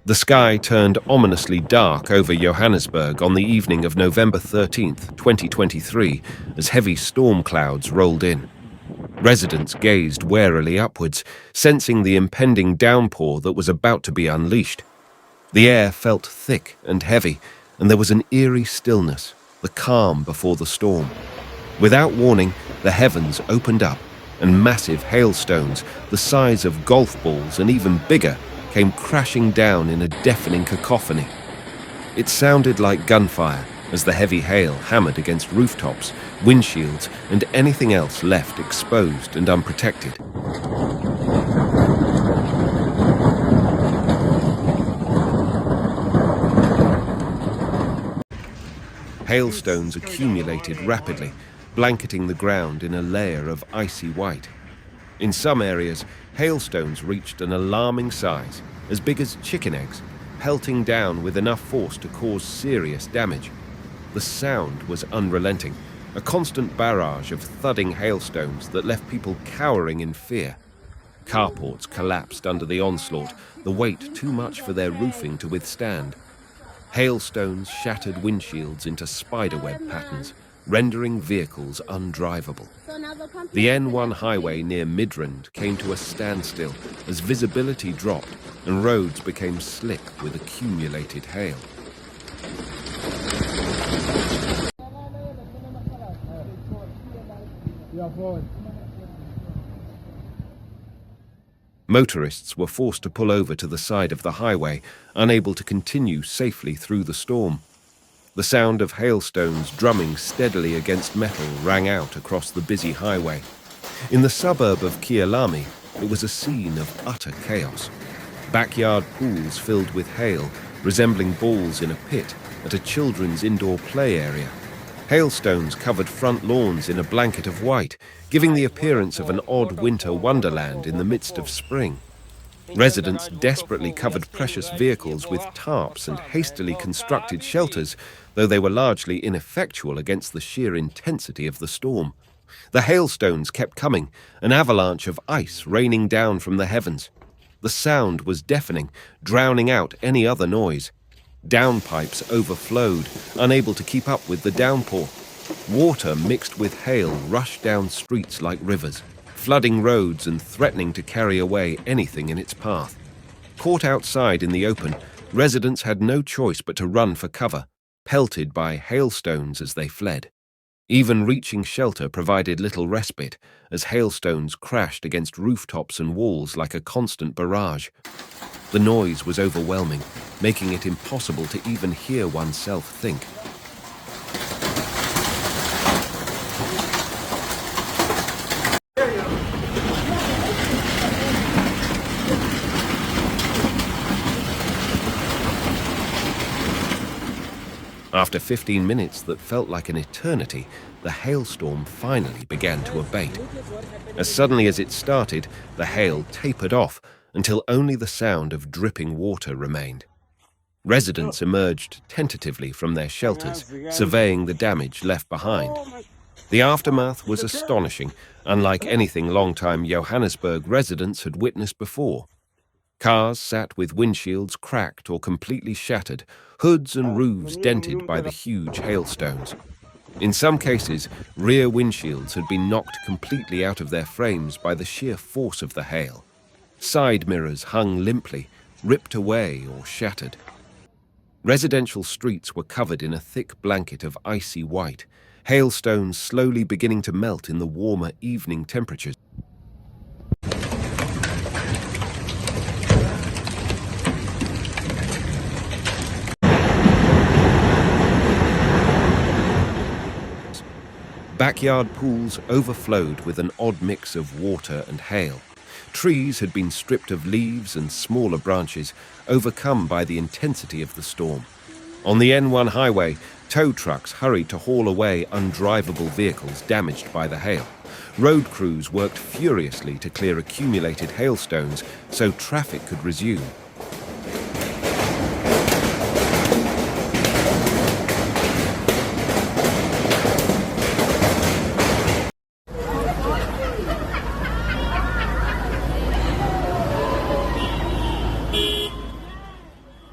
The sky turned ominously dark over Johannesburg on the evening of November 13th, 2023, as heavy storm clouds rolled in. Residents gazed warily upwards, sensing the impending downpour that was about to be unleashed. The air felt thick and heavy, and there was an eerie stillness, the calm before the storm. Without warning, the heavens opened up, and massive hailstones, the size of golf balls and even bigger, came crashing down in a deafening cacophony. It sounded like gunfire as the heavy hail hammered against rooftops, windshields, and anything else left exposed and unprotected. Hailstones accumulated rapidly, blanketing the ground in a layer of icy white. In some areas, hailstones reached an alarming size, as big as chicken eggs, pelting down with enough force to cause serious damage. The sound was unrelenting, a constant barrage of thudding hailstones that left people cowering in fear. Carports collapsed under the onslaught, the weight too much for their roofing to withstand. Hailstones shattered windshields into spiderweb patterns, rendering vehicles undrivable. The N1 highway near Midrand came to a standstill as visibility dropped and roads became slick with accumulated hail. Motorists were forced to pull over to the side of the highway, unable to continue safely through the storm. The sound of hailstones drumming steadily against metal rang out across the busy highway. In the suburb of Kyalami, it was a scene of utter chaos. Backyard pools filled with hail, resembling balls in a pit at a children's indoor play area. Hailstones covered front lawns in a blanket of white, giving the appearance of an odd winter wonderland in the midst of spring. Residents desperately covered precious vehicles with tarps and hastily constructed shelters, though they were largely ineffectual against the sheer intensity of the storm. The hailstones kept coming, an avalanche of ice raining down from the heavens. The sound was deafening, drowning out any other noise. Downpipes overflowed, unable to keep up with the downpour. Water mixed with hail rushed down streets like rivers, flooding roads and threatening to carry away anything in its path. Caught outside in the open, residents had no choice but to run for cover, pelted by hailstones as they fled. Even reaching shelter provided little respite, as hailstones crashed against rooftops and walls like a constant barrage. The noise was overwhelming, making it impossible to even hear oneself think. After 15 minutes that felt like an eternity, the hailstorm finally began to abate. As suddenly as it started, the hail tapered off until only the sound of dripping water remained. Residents emerged tentatively from their shelters, surveying the damage left behind. The aftermath was astonishing, unlike anything long-time Johannesburg residents had witnessed before. Cars sat with windshields cracked or completely shattered, hoods and roofs dented by the huge hailstones. In some cases, rear windshields had been knocked completely out of their frames by the sheer force of the hail. Side mirrors hung limply, ripped away or shattered. Residential streets were covered in a thick blanket of icy white, hailstones slowly beginning to melt in the warmer evening temperatures. Backyard pools overflowed with an odd mix of water and hail. Trees had been stripped of leaves and smaller branches, overcome by the intensity of the storm. On the N1 highway, Tow trucks hurried to haul away undrivable vehicles damaged by the hail. Road crews worked furiously to clear accumulated hailstones so traffic could resume.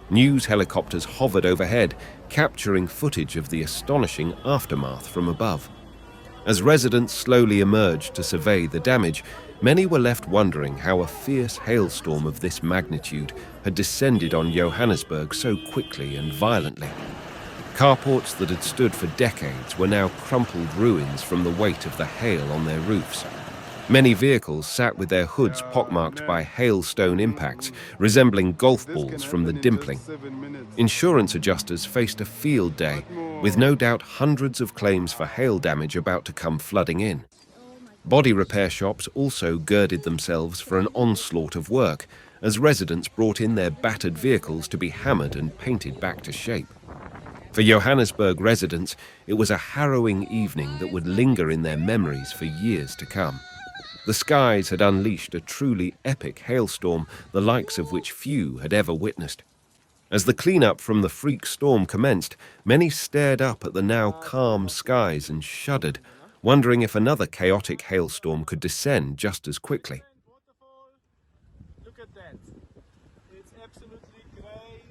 News helicopters hovered overhead, capturing footage of the astonishing aftermath from above. As residents slowly emerged to survey the damage, many were left wondering how a fierce hailstorm of this magnitude had descended on Johannesburg so quickly and violently. Carports that had stood for decades were now crumpled ruins from the weight of the hail on their roofs. Many vehicles sat with their hoods pockmarked by hailstone impacts, resembling golf balls from the dimpling. Insurance adjusters faced a field day, with no doubt hundreds of claims for hail damage about to come flooding in. Body repair shops also girded themselves for an onslaught of work, as residents brought in their battered vehicles to be hammered and painted back to shape. For Johannesburg residents, it was a harrowing evening that would linger in their memories for years to come. The skies had unleashed a truly epic hailstorm, the likes of which few had ever witnessed. As the cleanup from the freak storm commenced, many stared up at the now calm skies and shuddered, wondering if another chaotic hailstorm could descend just as quickly. Look at that. It's absolutely great.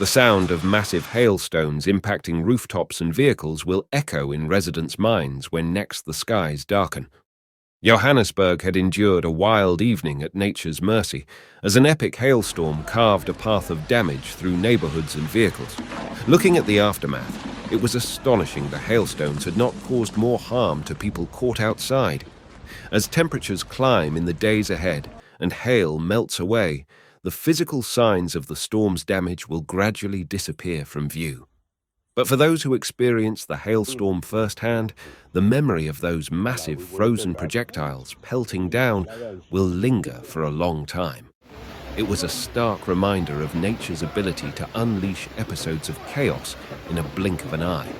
The sound of massive hailstones impacting rooftops and vehicles will echo in residents' minds when next the skies darken. Johannesburg had endured a wild evening at nature's mercy, as an epic hailstorm carved a path of damage through neighborhoods and vehicles. Looking at the aftermath, it was astonishing the hailstones had not caused more harm to people caught outside. As temperatures climb in the days ahead and hail melts away, the physical signs of the storm's damage will gradually disappear from view. But for those who experienced the hailstorm firsthand, the memory of those massive frozen projectiles pelting down will linger for a long time. It was a stark reminder of nature's ability to unleash episodes of chaos in a blink of an eye.